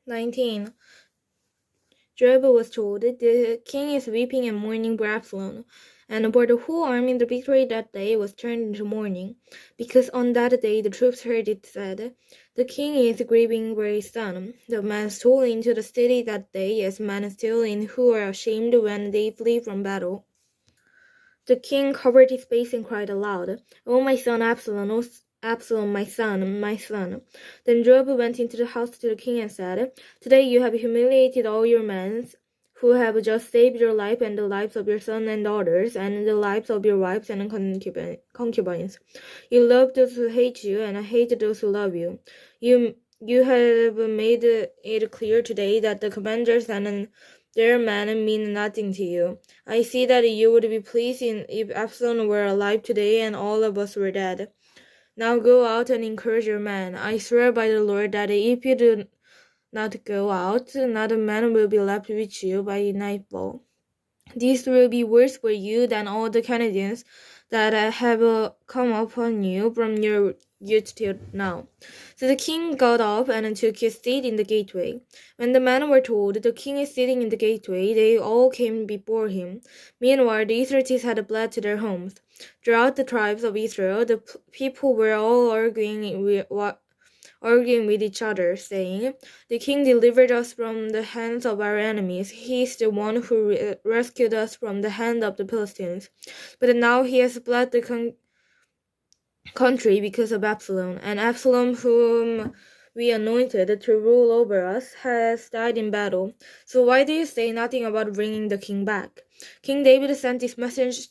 19. Joab was told, "The king is weeping and mourning for Absalom." And for the whole army, the victory that day was turned into mourning, because on that day the troops heard it said, "The king is grieving for his son." The men stole into the city that day, as men steal in who are ashamed when they flee from battle. The king covered his face and cried aloud, "O my son Absalom, O Absalom, my son, my son." Then Joab went into the house to the king and said, "Today you have humiliated all your men who have just saved your life and the lives of your sons and daughters, and the lives of your wives and concubines. You love those who hate you, and hate those who love you. You have made it clear today that the commanders and their men mean nothing to you. I see that you would be pleased if Absalom were alive today and all of us were dead. Now go out and encourage your men. I swear by the Lord that if you do not go out, not a man will be left with you by nightfall. This will be worse for you than all the Canadians that have come upon you from your youth till now." So the king got up and took his seat in the gateway. When the men were told, "The king is sitting in the gateway," they all came before him. Meanwhile, the Israelites had fled to their homes. Throughout the tribes of Israel, the people were all arguing with each other, saying, "The king delivered us from the hands of our enemies. He is the one who rescued us from the hand of the Philistines. But now he has fled the country because of Absalom, and Absalom, whom we anointed to rule over us, has died in battle. So why do you say nothing about bringing the king back?" King David sent this message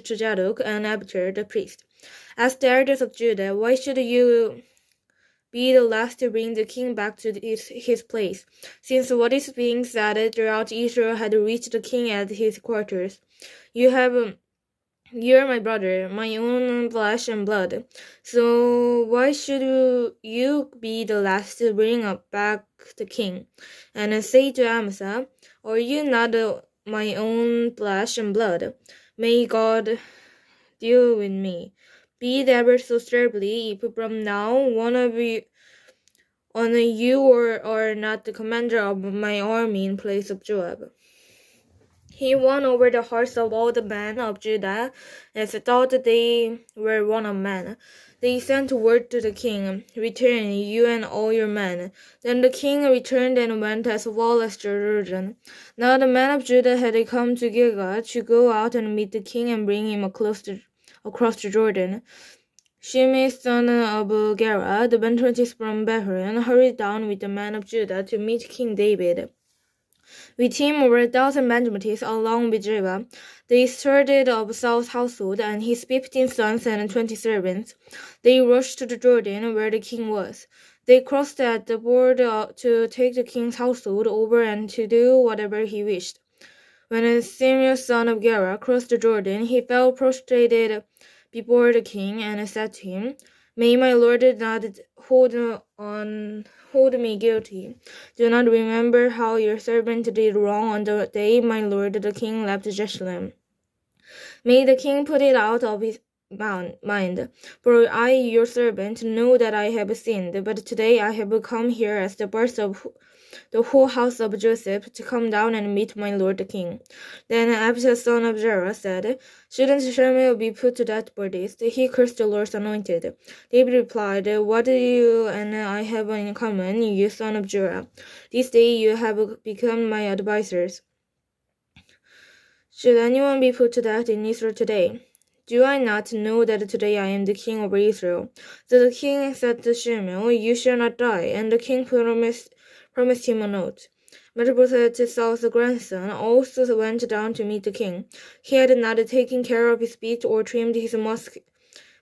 to Zadok and Abiathar the priest. "Ask the elders of Judah, why should you be the last to bring the king back to his place, since what is being said throughout Israel had reached the king at his quarters? You are my brother, my own flesh and blood. So why should you be the last to bring back the king?" And say to Amasa, "Are you not my own flesh and blood? May God deal with me, be it ever so terribly, if from now you are not the commander of my army in place of Joab." He won over the hearts of all the men of Judah, as thought they were one of men. They sent word to the king, "Return, you and all your men." Then the king returned and went as far as Jordan. Now the men of Judah had come to Gilgal to go out and meet the king and bring him across the Jordan. Shimei, son of Gera, the benefactor from Bahrain, hurried down with the men of Judah to meet King David. With him were 1,000 Benjamites along with Joab, the steward of Saul's household, and his 15 sons and 20 servants. They rushed to the Jordan where the king was. They crossed at the ford to take the king's household over and to do whatever he wished. When Shimei, son of Gera, crossed the Jordan, he fell prostrated before the king and said to him, "May my lord not hold me guilty. Do not remember how your servant did wrong on the day my lord the king left Jerusalem. May the king put it out of his mind. For I, your servant, know that I have sinned, but today I have come here as the birth of the whole house of Joseph to come down and meet my lord the king." Then Abishai, son of Zerah, said, "Shouldn't Shmuel be put to death for this? He cursed the Lord's anointed." David replied, "What do you and I have in common, you son of Zerah? This day you have become my advisers. Should anyone be put to death in Israel today? Do I not know that today I am the king over Israel?" So the king said to Shmuel, "You shall not die." And the king promised him an oath. Mephibosheth, Saul's grandson, also went down to meet the king. He had not taken care of his beard or trimmed his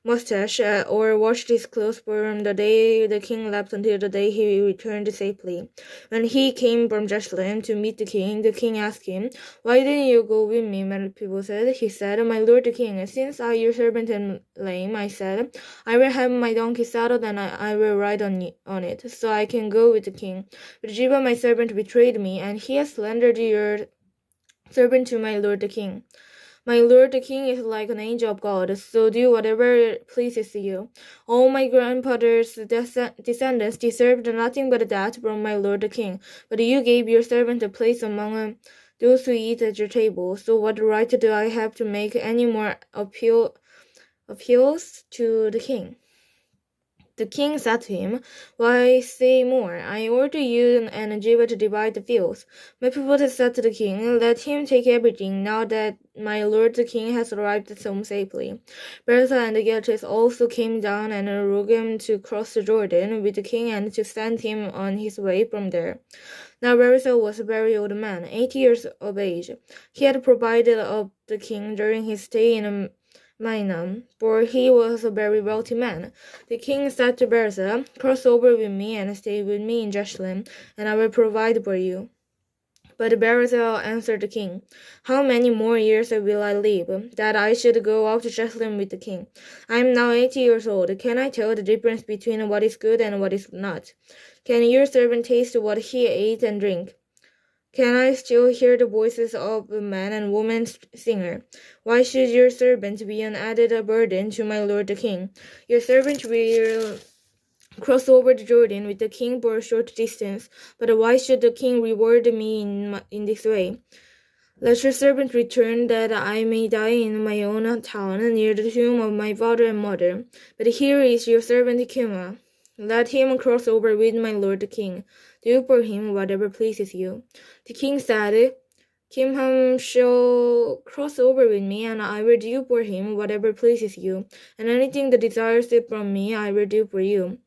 mustache or washed his clothes from the day the king left until the day he returned safely. When he came from Jerusalem to meet the king asked him, "Why didn't you go with me, Mephibosheth?" He said, "My lord the king, since I, your servant, am lame," I said, "I will have my donkey saddled and I will ride on it, so I can go with the king. But Ziba, my servant, betrayed me, and he has slandered your servant to my lord the king. My lord the king is like an angel of God, so do whatever pleases you. All my grandfather's descendants deserved nothing but that from my lord the king, but you gave your servant a place among those who eat at your table. So what right do I have to make any more appeals to the king? The king said to him, Why say more? I order you and Ziba to divide the fields. Mephibosheth said to the king, Let him take everything, now that my lord the king has arrived home safely. Bertha and Gertrude also came down and urged him to cross the Jordan with the king and to send him on his way from there. Now Bertha was a very old man, 80 years of age. He had provided of the king during his stay in Mainam, for he was a very wealthy man. The king said to Bertha, Cross over with me and stay with me in Jerusalem, and I will provide for you. But Bertha answered the king, How many more years will I live, that I should go out to Jerusalem with the king? I am now 80 years old. Can I tell the difference between what is good and what is not? Can your servant taste what he ate and drink? Can I still hear the voices of a man and woman singer? Why should your servant be an added burden to my lord the king? Your servant will cross over the Jordan with the king for a short distance, but why should the king reward me in this way? Let your servant return, that I may die in my own town, near the tomb of my father and mother. But here is your servant Kimham. Let him cross over with my lord the king. Do for him whatever pleases you. The king said, Kimham shall cross over with me, and I will do for him whatever pleases you, and anything that desires it from me I will do for you.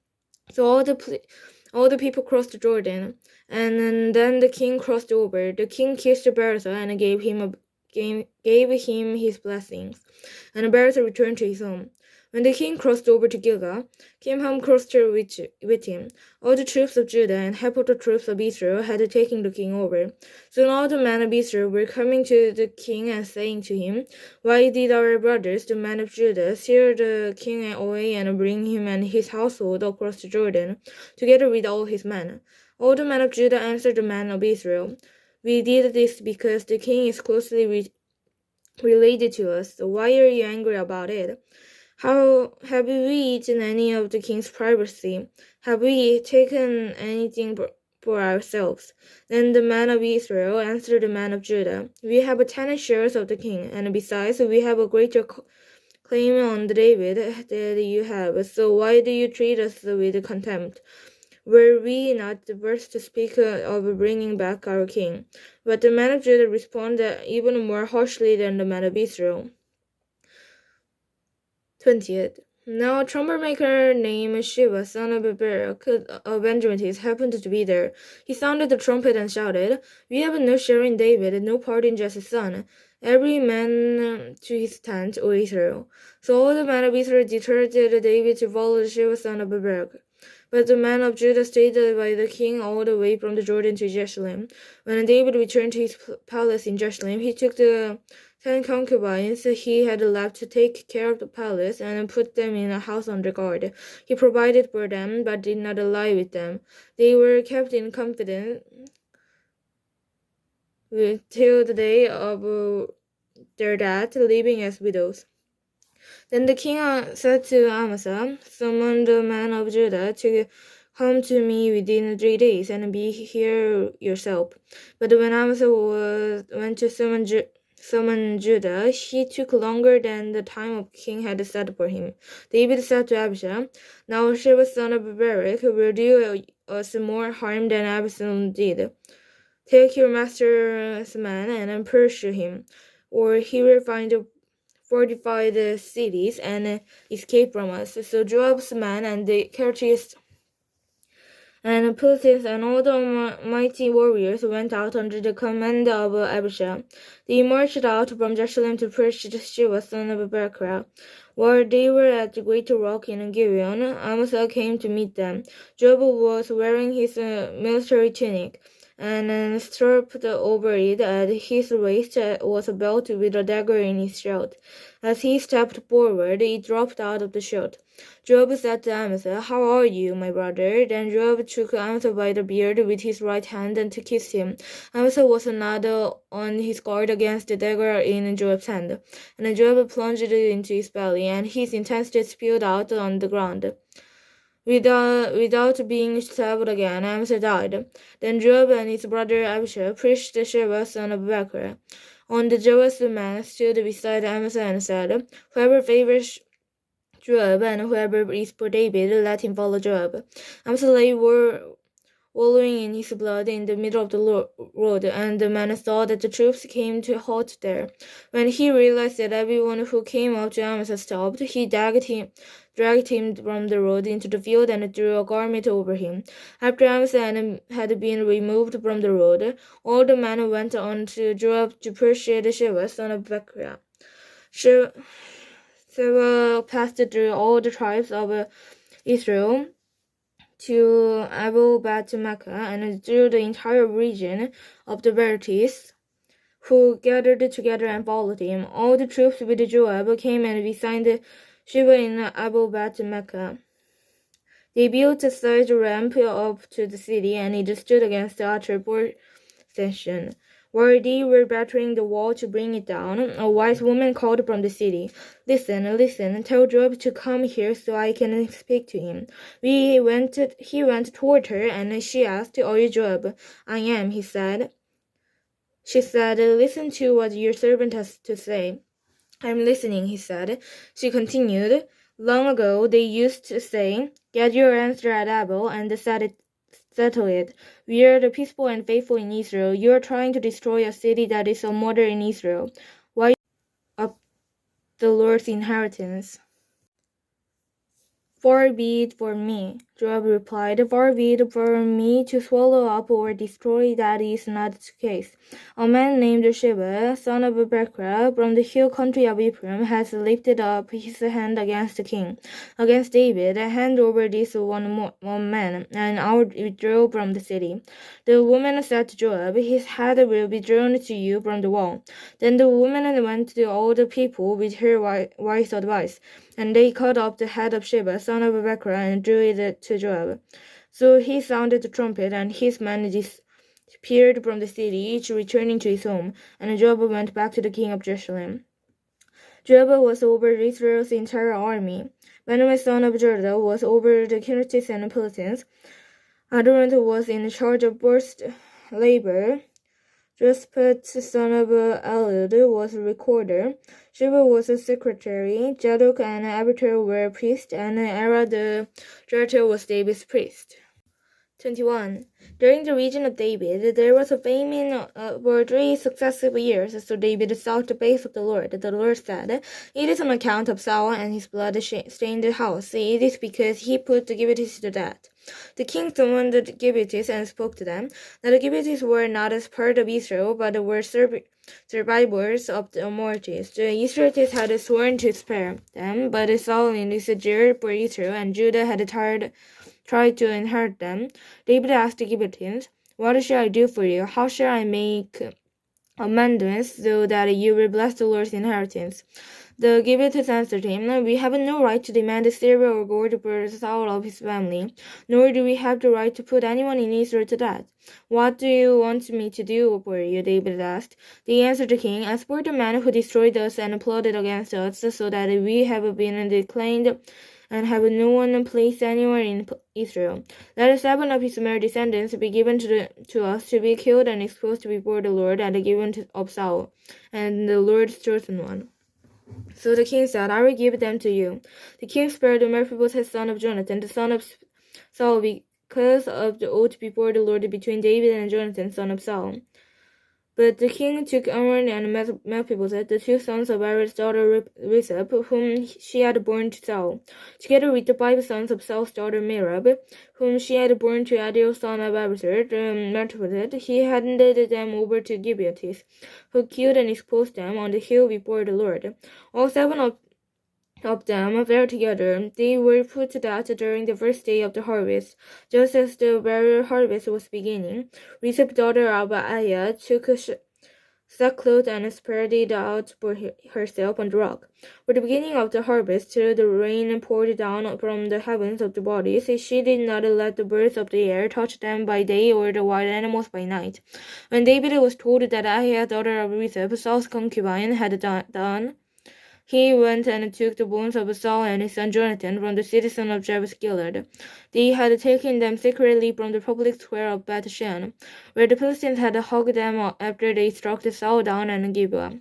So all the people crossed the Jordan, and then the king crossed over. The king kissed Bertha and gave him his blessings, and Bertha returned to his home. When the king crossed over to Gilgal, Kimham crossed with him. All the troops of Judah and half of the troops of Israel had taken the king over. Soon all the men of Israel were coming to the king and saying to him, Why did our brothers, the men of Judah, steal the king away and bring him and his household across the Jordan, together with all his men? All the men of Judah answered the men of Israel, We did this because the king is closely related to us. So why are you angry about it? How have we eaten any of the king's privacy? Have we taken anything for ourselves? Then the men of Israel answered the men of Judah, We have 10 shares of the king, and besides we have a greater claim on David that you have. So why do you treat us with contempt? Were we not the first to speak of bringing back our king? But the men of Judah responded even more harshly than the men of Israel. 20th. Now a trumpet maker named Sheba, son of Barak of Benjamin, happened to be there. He sounded the trumpet and shouted, We have no share in David, no part in Jesse's son. Every man to his tent, O Israel. So all the men of Israel deterred David to follow Sheba, son of Barak. But the men of Judah stayed by the king all the way from the Jordan to Jerusalem. When David returned to his palace in Jerusalem, he took the 10 concubines he had left to take care of the palace and put them in a house under guard. He provided for them, but did not lie with them. They were kept in confidence till the day of their death, living as widows. Then the king said to Amasa, Summon the men of Judah to come to me within 3 days, and be here yourself. But when Amasa went to summon Judah, he took longer than the time the king had set for him. David said to Abishai, Now Sheba son of Barak will do us more harm than Absalom did. Take your master's man and pursue him, or he will find fortified cities and escape from us. So Joab's men and the courteous and Puthis and all the mighty warriors went out under the command of Abishai. They marched out from Jerusalem to pursue Sheba son of Berechiah. While they were at the great rock in Gibeon, Amasa came to meet them. Joab was wearing his military tunic, and stooped over it. At his waist was a belt with a dagger in his shield. As he stepped forward, it dropped out of the shield. Joab said to Amasa, "How are you, my brother?" Then Joab took Amasa by the beard with his right hand and kissed him. Amasa was not on his guard against the dagger in Joab's hand. And Joab plunged it into his belly, and his intestines spilled out on the ground. Without being stabbed again, Amasa died. Then Joab and his brother Abishai pushed Sheba, son of Becher. On the jealous man stood beside Amasa and said, "Whoever favors Joab and whoever is for David, let him follow Joab." Amasa lay wallowing in his blood in the middle of the road, and the man saw that the troops came to halt there. When he realized that everyone who came up to Amasa stopped, he dragged him from the road into the field and threw a garment over him. After Amasa had been removed from the road, all the men went on to Joab to pursue Sheba, son of Becher. Sheba passed through all the tribes of Israel to Abel-Beth-Makkah and through the entire region of the Bertis, who gathered together and followed him. All the troops with Joab came and besieged Sheba in Abel-Beth-Makkah. They built a side ramp up to the city, and it stood against the outer portion. While they were battering the wall to bring it down, a wise woman called from the city, Listen, tell Joab to come here so I can speak to him." He went toward her, and she asked, "Are you Joab?" "I am," he said. She said, "Listen to what your servant has to say." "I'm listening," he said. She continued, "Long ago they used to say, 'Get your answer at Abel,' and settle it. We are the peaceful and faithful in Israel. You are trying to destroy a city that is a model in Israel. Why up the Lord's inheritance?" "Far be it from me," Joab replied. "Far be it from me to swallow up or destroy. That is not the case. A man named Sheba, son of Becher, from the hill country of Ephraim, has lifted up his hand against the king, against David. Hand over this one man, and I will withdraw from the city." The woman said to Joab, "His head will be drawn to you from the wall." Then the woman went to all the people with her wise advice, and they cut off the head of Sheba, son of Becher, and drew it to Joab. So he sounded the trumpet, and his men disappeared from the city, each returning to his home, and Joab went back to the king of Jerusalem. Joab was over Israel's entire army. Benjamin, son of Judah, was over the Kerethites and Pelethites. Adorant was in charge of forced labor. Josphat, son of Eliud, was a recorder. Sheba was a secretary. Zadok and Abiathar were priests, and Era the director was David's priest. 21. During the reign of David, there was a famine for 3 successive years, so David sought the face of the Lord. The Lord said, "It is on account of Saul and his blood-stained house. It is because he put the Gibeonites to death." The king summoned the Gibeonites and spoke to them. Now the Gibeonites were not as part of Israel, but were survivors of the Amorites. The Israelites had sworn to spare them, but Saul enlisted Jair for Israel, and Judah had tried to inherit them. David asked the Gibeonites, "What shall I do for you? How shall I make amendments so that you will bless the Lord's inheritance?" The Gibeonites answered him, "We have no right to demand silver or gold for Saul of his family, nor do we have the right to put anyone in Israel to death." "What do you want me to do for you?" David asked. They answered the king, "As for the man who destroyed us and plotted against us, so that we have been declined and have no one placed anywhere in Israel, let 7 of his male descendants be given to us to be killed and exposed before the Lord at the given of Saul, and the Lord's chosen one." So the king said, "I will give them to you." The king spared Mephibosheth, son of Jonathan, the son of Saul, because of the oath before the Lord between David and Jonathan, son of Saul. But the king took Amnon and Mephibosheth, the 2 sons of Aaron's daughter Rizab, whom she had borne to Saul, together with the 5 sons of Saul's daughter Merab, whom she had borne to Adil, son of Abiathar, Mephibosheth. He handed them over to Gibeonites, who killed and exposed them on the hill before the Lord. All 7 of of them fell together. They were put to death during the first day of the harvest, just as the very harvest was beginning. Rizpah, daughter of Aiah, took sackcloth and spread it out for herself on the rock. For the beginning of the harvest, till the rain poured down from the heavens of the bodies, she did not let the birds of the air touch them by day or the wild animals by night. When David was told that Aiah, daughter of Rizpah, Saul's concubine, had done, he went and took the bones of Saul and his son Jonathan from the citizens of Jabes Gilead. They had taken them secretly from the public square of Beth-shan, where the Philistines had hugged them after they struck Saul down in Gibeah.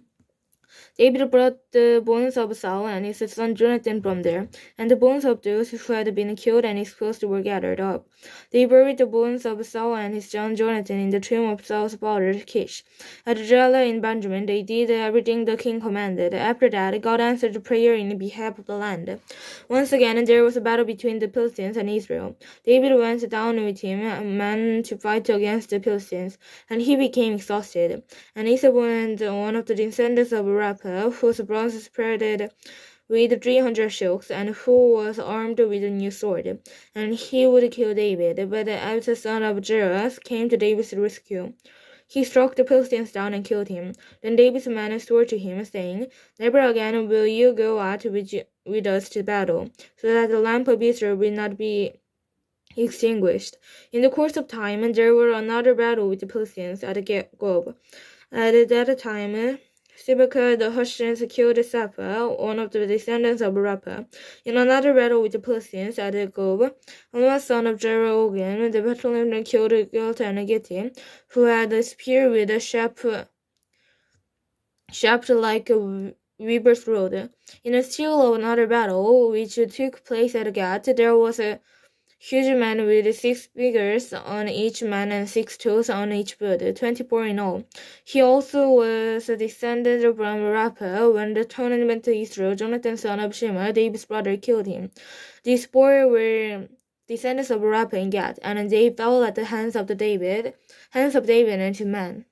David brought the bones of Saul and his son Jonathan from there, and the bones of those who had been killed and exposed were gathered up. They buried the bones of Saul and his son Jonathan in the tomb of Saul's father Kish. At Jelah in Benjamin, they did everything the king commanded. After that, God answered the prayer in behalf of the land. Once again, there was a battle between the Philistines and Israel. David went down with him, men to fight against the Philistines, and he became exhausted. And Isabel, one of the descendants of Rapha, whose bronze spread with 300 shocks, and who was armed with a new sword, and he would kill David. But Absalom, son of Jeruel, came to David's rescue. He struck the Philistines down and killed him. Then David's men swore to him, saying, "Never again will you go out with us to battle, so that the lamp of Israel will not be extinguished." In the course of time, there were another battle with the Philistines at Gob. At that time, Sibekah the Hushites killed Sapha, one of the descendants of Rapha. In another battle with the Philistines at Gob, Alma, son of Jeroboam, the Bethlehem, killed Gilta and Gitti, who had a spear with a shaped like a weaver's rod. In a still another battle, which took place at Gath, there was a huge man with 6 fingers on each man and 6 toes on each foot, 24 in all. He also was descended from Rapha. When the tournament to Israel, Jonathan, son of Shema, David's brother, killed him. These 4 were descendants of Rapha in Gath, and they fell at the hands of David and his men.